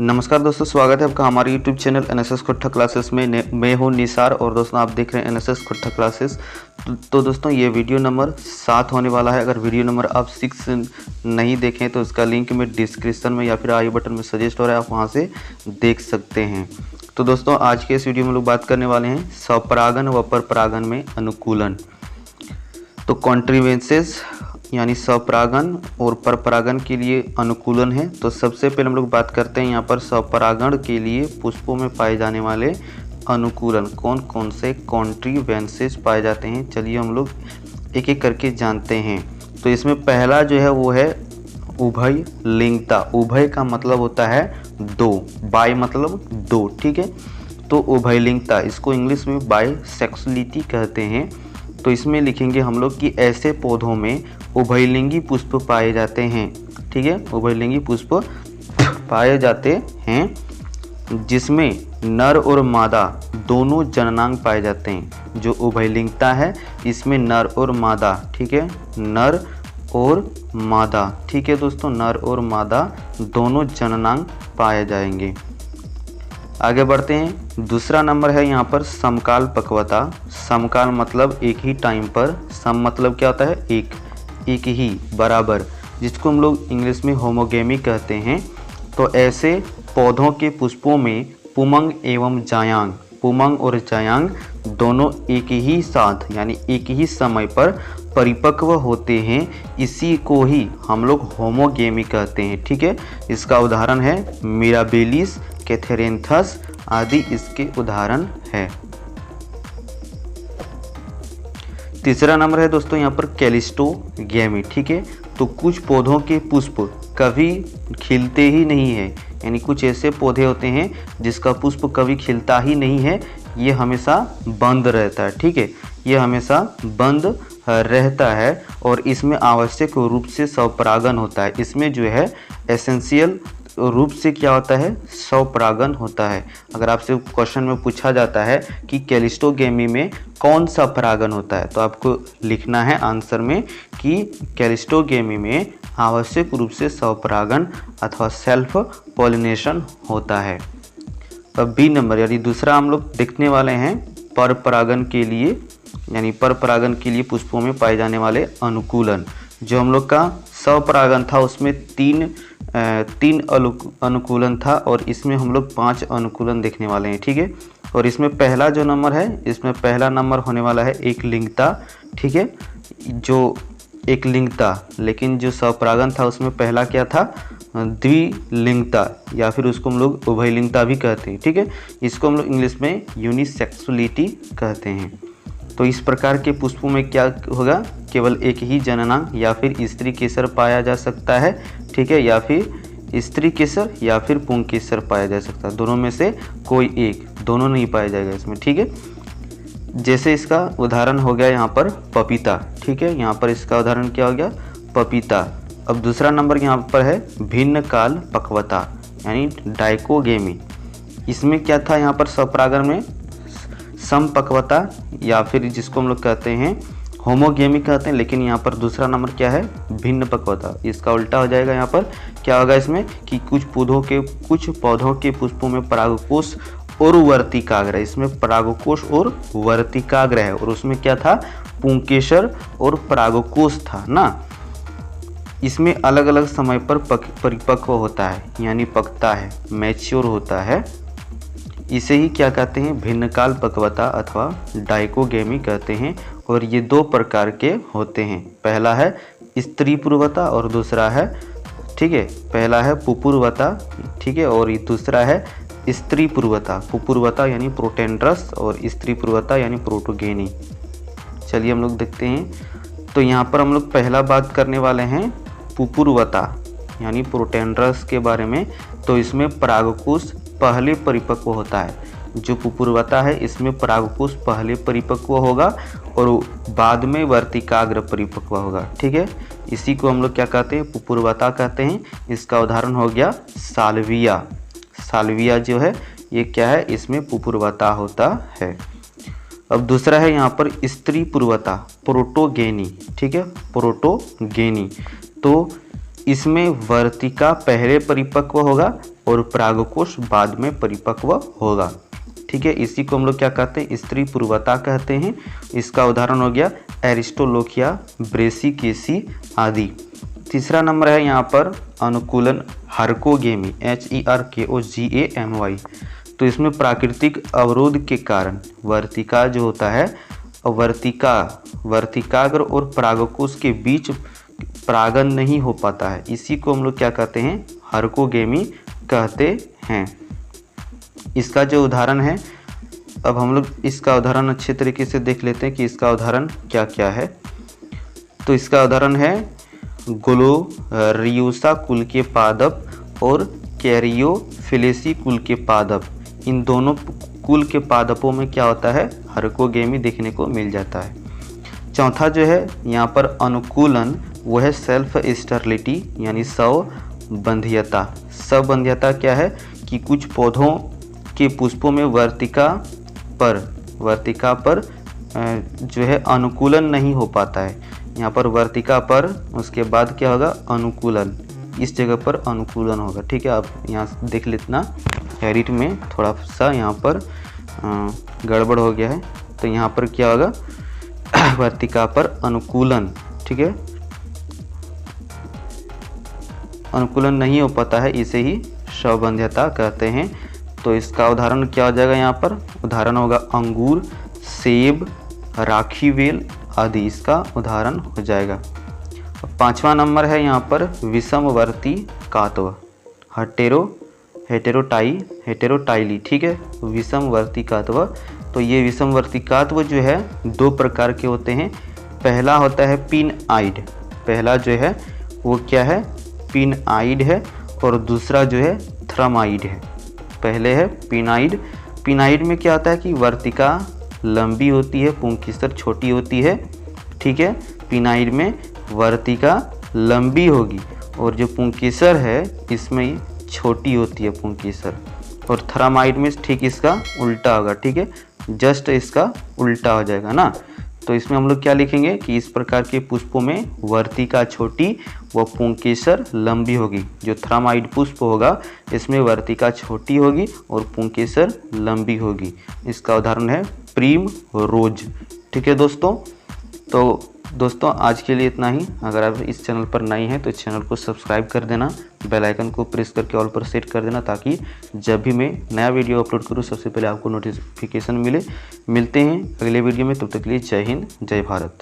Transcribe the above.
नमस्कार दोस्तों, स्वागत है आपका हमारे YouTube चैनल एनएसएस खुट्टा क्लासेस में। मैं हूं निसार और दोस्तों आप देख रहे हैं एनएसएस खुट्टा क्लासेस। तो दोस्तों ये वीडियो नंबर 7 होने वाला है। अगर वीडियो नंबर आप 6 नहीं देखें तो इसका लिंक में डिस्क्रिप्शन में या फिर आई बटन में सजेस्ट हो रहा है, आप वहां से देख सकते हैं। तो दोस्तों आज के इस वीडियो में लोग बात करने वाले हैं स्वपरागन व परपरागन में अनुकूलन। तो कॉन्ट्रीवेंसेस यानी स्वपरागन और परपरागन के लिए अनुकूलन है। तो सबसे पहले हम लोग बात करते हैं यहाँ पर स्वपरागन के लिए पुष्पों में पाए जाने वाले अनुकूलन, कौन कौन से कॉन्ट्रीवेंसेस पाए जाते हैं। चलिए हम लोग एक एक करके जानते हैं। तो इसमें पहला जो है वो है उभय लिंगता। उभय का मतलब होता है दो, बाय मतलब दो, ठीक है। तो उभय लिंगता, इसको इंग्लिश में बायसेक्सुअलिटी कहते हैं। तो इसमें लिखेंगे हम लोग कि ऐसे पौधों में उभयलिंगी पुष्प पाए जाते हैं, ठीक है। उभयलिंगी पुष्प पाए जाते हैं जिसमें नर और मादा दोनों जननांग पाए जाते हैं। जो उभयलिंगता है इसमें नर और मादा, ठीक है, नर और मादा, ठीक है दोस्तों, नर और मादा दोनों जननांग पाए जाएंगे। आगे बढ़ते हैं। दूसरा नंबर है यहाँ पर समकाल पक्वता। समकाल मतलब एक ही टाइम पर, सम मतलब क्या होता है एक ही, बराबर, जिसको हम लोग इंग्लिश में होमोगेमी कहते हैं। तो ऐसे पौधों के पुष्पों में पुमंग एवं जायांग, पुमंग और जायांग दोनों एक ही साथ यानी एक ही समय पर परिपक्व होते हैं। इसी को ही हम लोग होमोगेमी कहते हैं, ठीक है। इसका उदाहरण है मिराबिलिस, कैथेरेंथस आदि इसके उदाहरण है। तीसरा नंबर है दोस्तों यहाँ पर कैलिस्टोगेमी, ठीक है। तो कुछ पौधों के पुष्प कभी खिलते ही नहीं है, यानी कुछ ऐसे पौधे होते हैं जिसका पुष्प कभी खिलता ही नहीं है, ये हमेशा बंद रहता है, ठीक है, ये हमेशा बंद रहता है और इसमें आवश्यक रूप से स्वपरागन होता है। इसमें जो है एसेंशियल रूप से क्या होता है, स्वपरागन होता है। अगर आपसे क्वेश्चन में पूछा जाता है कि कैलिस्टोगेमी में कौन सा परागन होता है, तो आपको लिखना है आंसर में कि कैलिस्टोगेमी में आवश्यक रूप से स्वपरागन अथवा सेल्फ पॉलिनेशन होता है। अब बी नंबर यानी दूसरा हम लोग देखने वाले हैं परपरागन के लिए, यानी परपरागन के लिए पुष्पों में पाए जाने वाले अनुकूलन। जो हम लोग का स्वपरागन था उसमें तीन अनुकूलन था और इसमें हम लोग 5 अनुकूलन देखने वाले हैं, ठीक है। और इसमें पहला जो नंबर है, इसमें पहला नंबर होने वाला है एक लिंगता, ठीक है, जो एक लिंगता। लेकिन जो स्वपरागन था उसमें पहला क्या था, द्विलिंगता, या फिर उसको हम लोग उभयलिंगता भी कहते हैं, ठीक है। इसको हम लोग इंग्लिश में यूनिसेक्सुअलिटी कहते हैं। तो इस प्रकार के पुष्पों में क्या होगा, केवल एक ही जननांग या फिर स्त्री केसर पाया जा सकता है, ठीक है, या फिर स्त्री केसर या फिर पुंग केसर पाया जा सकता है। दोनों में से कोई एक, दोनों नहीं पाया जाएगा इसमें, ठीक है। जैसे इसका उदाहरण हो गया यहाँ पर पपीता, ठीक है, यहाँ पर इसका उदाहरण क्या हो गया, पपीता। अब दूसरा नंबर यहाँ पर है भिन्न काल पक्वता यानी डाइकोगेमी। इसमें क्या था, यहाँ पर स्वपरागन में समपक्वता या फिर जिसको हम लोग कहते हैं होमोगेमी कहते हैं, लेकिन यहाँ पर दूसरा नंबर क्या है, भिन्न पक्वता। इसका उल्टा हो जाएगा, यहाँ पर क्या होगा इसमें कि कुछ पौधों के पुष्पों में परागकोश और वर्तिकाग्र, इसमें परागकोश और वर्तिकाग्र है, और उसमें क्या था, पुंकेसर और परागकोश था ना। इसमें अलग अलग समय पर परिपक्व होता है यानी पकता है, मैच्योर होता है। इसे ही क्या कहते हैं, भिन्नकाल पक्वता अथवा डाइकोगेमी कहते हैं। और ये 2 प्रकार के होते हैं, पहला है स्त्री पूर्वता और दूसरा है, ठीक है, पहला है पुपूर्वता, ठीक है, और ये दूसरा है स्त्री पूर्वता। पुपूर्वता यानी प्रोटेंड्रस और स्त्री पूर्वता यानी प्रोटोगेनी। चलिए हम लोग देखते हैं। तो यहाँ पर हम लोग पहला बात करने वाले हैं पुपूर्वता यानी प्रोटेंड्रस के बारे में। तो इसमें परागकोश पहले परिपक्व होता है। जो पुपूर्वता है इसमें परागकोश पहले परिपक्व होगा और बाद में वर्तिकाग्र परिपक्व होगा, ठीक है। इसी को हम लोग क्या कहते हैं, पुपूर्वता कहते हैं। इसका उदाहरण हो गया साल्विया। साल्विया जो है ये क्या है, इसमें पुपूर्वता होता है। अब दूसरा है यहाँ पर स्त्री पूर्वता, प्रोटोगेनी, ठीक है, प्रोटोगेनी। तो इसमें वर्तिका पहले परिपक्व होगा और परागकोश बाद में परिपक्व होगा। ठीक है, इसी को हम लोग क्या कहते हैं, स्त्री पूर्वता कहते हैं। इसका उदाहरण हो गया एरिस्टोलोकिया, ब्रेसिकेसी आदि। तीसरा नंबर है यहाँ पर अनुकूलन हर्कोगेमी, HERKOGAMY। तो इसमें प्राकृतिक अवरोध के कारण वर्तिका जो होता है, वर्तिकाग्र और परागकोश के बीच परागन नहीं हो पाता है। इसी को हम लोग क्या कहते हैं, हर्कोगेमी कहते हैं। इसका जो उदाहरण है, अब हम लोग इसका उदाहरण अच्छे तरीके से देख लेते हैं कि इसका उदाहरण क्या क्या है। तो इसका उदाहरण है ग्लोरियोसा कुल के पादप और कैरियोफिलेसी कुल के पादप। इन दोनों कुल के पादपों में क्या होता है, हर्कोगेमी देखने को मिल जाता है। चौथा जो है यहाँ पर अनुकूलन, वो है सेल्फ स्टेरिलिटी यानी स्वबंध्यता। स्वबंध्यता क्या है कि कुछ पौधों के पुष्पों में वर्तिका पर जो है अनुकूलन नहीं हो पाता है। यहाँ पर वर्तिका पर, उसके बाद क्या होगा, अनुकूलन, इस जगह पर अनुकूलन होगा। ठीक है, आप यहाँ देख लेना, एडिट में थोड़ा सा यहाँ पर गड़बड़ हो गया है। तो यहाँ पर क्या होगा, वर्तिका पर अनुकूलन, ठीक है, अनुकूलन नहीं हो पाता है, इसे ही स्वबंध्यता कहते हैं। तो इसका उदाहरण क्या हो जाएगा, यहाँ पर उदाहरण होगा अंगूर, सेब, राखी वेल आदि, इसका उदाहरण हो जाएगा। पांचवा नंबर है यहाँ पर विषमवर्ती कात्व, हेटेरोटाइली। ठीक है, विषमवर्ती कात्व। तो ये विषमवर्ती कात्व जो है दो प्रकार के होते हैं। पहला होता है पिनआइड, पहला जो है वो क्या है, पिनआइड है, और दूसरा जो है थ्रमाइड है। पहले है पिनाइड। पिनाइड में क्या होता है कि वर्तिका लंबी होती है, पुंकेसर छोटी होती है। ठीक है, पिनाइड में वर्तिका लंबी होगी और जो पुंकेसर है इसमें छोटी होती है पुंकेसर। और थ्रमाइड में ठीक इसका उल्टा होगा। ठीक है, जस्ट इसका उल्टा हो जाएगा ना। तो इसमें हम लोग क्या लिखेंगे कि इस प्रकार के पुष्पों में वर्तिका छोटी व पुंकेसर लंबी होगी। जो थ्रमाइड पुष्प होगा इसमें वर्तिका छोटी होगी और पुंकेसर लंबी होगी। इसका उदाहरण है प्रीम रोज। ठीक है दोस्तों, तो दोस्तों आज के लिए इतना ही। अगर आप इस चैनल पर नए हैं तो इस चैनल को सब्सक्राइब कर देना, बेल आइकन को प्रेस करके ऑल पर सेट कर देना, ताकि जब भी मैं नया वीडियो अपलोड करूं सबसे पहले आपको नोटिफिकेशन मिले। मिलते हैं अगले वीडियो में, तब तक के लिए जय हिंद, जय भारत।